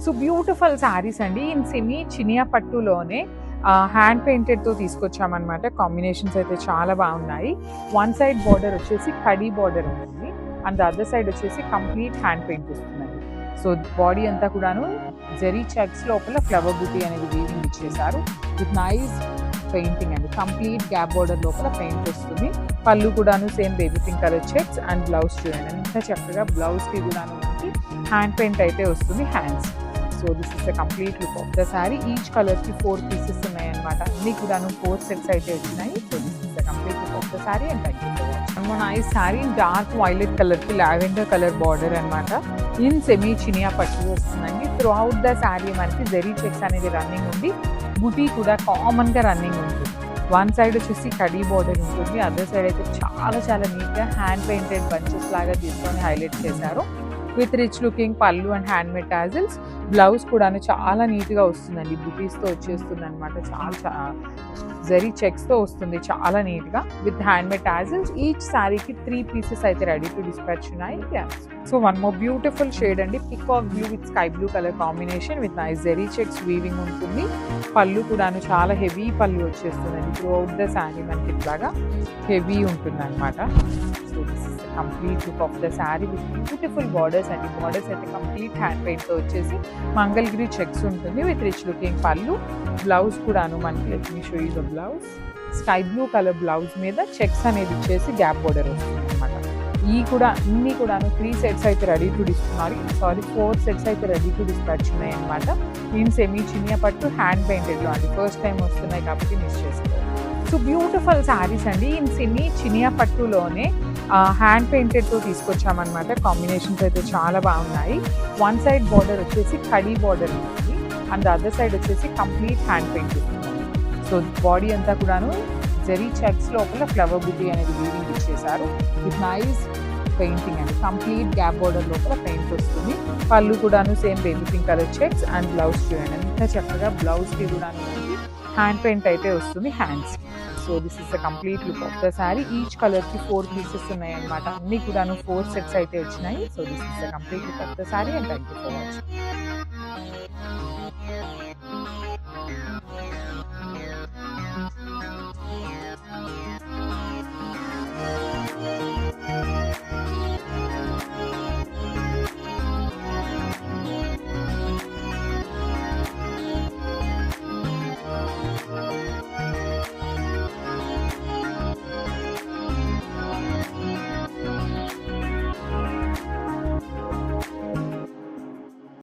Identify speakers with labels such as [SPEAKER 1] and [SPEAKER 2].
[SPEAKER 1] So beautiful saris అండి. In semi చినియా పట్టులోనే హ్యాండ్ పెయింటెడ్తో తీసుకొచ్చామన్నమాట. కాంబినేషన్స్ అయితే చాలా బాగున్నాయి. వన్ సైడ్ బార్డర్ వచ్చేసి కడీ బార్డర్ ఉంటుంది అండ్ ద అదర్ సైడ్ వచ్చేసి కంప్లీట్ హ్యాండ్ పెయింట్ వస్తుందండి. సో బాడీ అంతా కూడాను జెరీ చెక్స్ లోపల ఫ్లవర్ బూటీ అనేది వీవింగ్ ఇచ్చేసారు విత్ నైస్ పెయింటింగ్ అండి. కంప్లీట్ గ్యాప్ బార్డర్ లోపల పెయింట్ వస్తుంది. పళ్ళు కూడాను same baby pink colour checks and blouse చూడండి ఎంత చక్కగా బ్లౌజ్కి కూడాను మనకి హ్యాండ్ పెయింట్ అయితే వస్తుంది hands. So this is the complete look of the sari. Each కలర్కి 4 పీసెస్ ఉన్నాయి అనమాట. అన్ని కూడాను 4 సెట్స్ అయితే వచ్చినాయి. So this is the complete look of the sari and thank you so much. మన ఈ శారీ డార్క్ వైలెట్ కలర్కి లావెండర్ కలర్ బార్డర్ అనమాట. ఇన్ సెమీ చినియా పట్టు వస్తుందండి. త్రూ అవుట్ ద శారీ మనకి జెరీ చెక్స్ అనేది రన్నింగ్ ఉంది. బుటీ కూడా కామన్గా రన్నింగ్ ఉంటుంది. వన్ సైడ్ వచ్చేసి కడీ బార్డర్ ఉంటుంది. అదర్ సైడ్ అయితే చాలా చాలా నీట్గా హ్యాండ్ పెయింటెడ్ బంచెస్ లాగా తీసుకొని హైలైట్ చేశారు విత్ రిచ్ లుకింగ్ పళ్ళు and hand made tassels. Blouse కూడా చాలా నీట్గా వస్తుందండి. బుటీస్తో వచ్చేస్తుంది అనమాట. చాలా జరీ చెక్స్తో వస్తుంది చాలా నీట్గా with hand made tassels. Each శారీకి 3 పీసెస్ అయితే రెడీ టు డిస్పాచ్ ఉన్నాయి. So one more beautiful shade అండి. Peacock blue with sky blue colour combination with nice జరీ చెక్స్ వీవింగ్ ఉంటుంది. పళ్ళు కూడాను చాలా హెవీ పళ్ళు వచ్చేస్తుందండి. త్రూ అవుట్ ద శారీ మనకి ఇట్లాగా హెవీ ఉంటుంది అనమాట. So this is the complete look of the sari with beautiful borders అండి. బార్డర్స్ అయితే కంప్లీట్ హ్యాండ్ పెయింట్తో వచ్చేసి మంగళగిరి చెక్స్ ఉంటుంది విత్ రిచ్ లుకింగ్ పళ్ళు. బ్లౌజ్ కూడాను మనకి let me show you the blouse. Sky blue colour blouse మీద చెక్స్ అనేది ఇచ్చేసి గ్యాప్ బార్డర్ వస్తుంది అనమాట. ఇన్ని కూడాను 3 సెట్స్ అయితే రెడీ టు డిస్పాచ్ 4 సెట్స్ అయితే రెడీ టు డిస్పాచ్ ఉన్నాయి అనమాట. ఇన్ సెమీ చినియా పట్టు హ్యాండ్ పెయింటెడ్లో అండి. ఫస్ట్ టైం వస్తున్నాయి కాబట్టి మిస్ చేసుకోవాలి. సో బ్యూటిఫుల్ శారీస్ అండి. ఇన్ సెమీ చినియా పట్టులోనే హ్యాండ్ పెయింటెడ్తో తీసుకొచ్చామన్నమాట. కాంబినేషన్స్ అయితే చాలా బాగున్నాయి. వన్ సైడ్ బార్డర్ వచ్చేసి కడీ బార్డర్ ఉంటుంది అండ్ ద అదర్ సైడ్ వచ్చేసి కంప్లీట్ హ్యాండ్ పెయింట్ ఉంటుంది. సో బాడీ అంతా కూడాను జెరీ చెక్స్ లోపల ఫ్లవర్ బుటీ అనేది వీవింగ్ ఇచ్చేసారు విత్ నైస్ పెయింటింగ్ అండి. కంప్లీట్ గ్యాప్ బార్డర్ లోపల పెయింట్ వస్తుంది. పళ్ళు కూడాను same baby pink colour checks and blouse చూడండి ఎంత చక్కగా బ్లౌజ్కి కూడాను మనకి హ్యాండ్ పెయింట్ అయితే వస్తుంది hands. So this is the complete look of the sari. Each కలర్కి 4 పీసెస్ ఉన్నాయి అనమాట. అన్ని కూడాను 4 సెట్స్ అయితే వచ్చినాయి. So this is the complete look of the sari and thank you so much.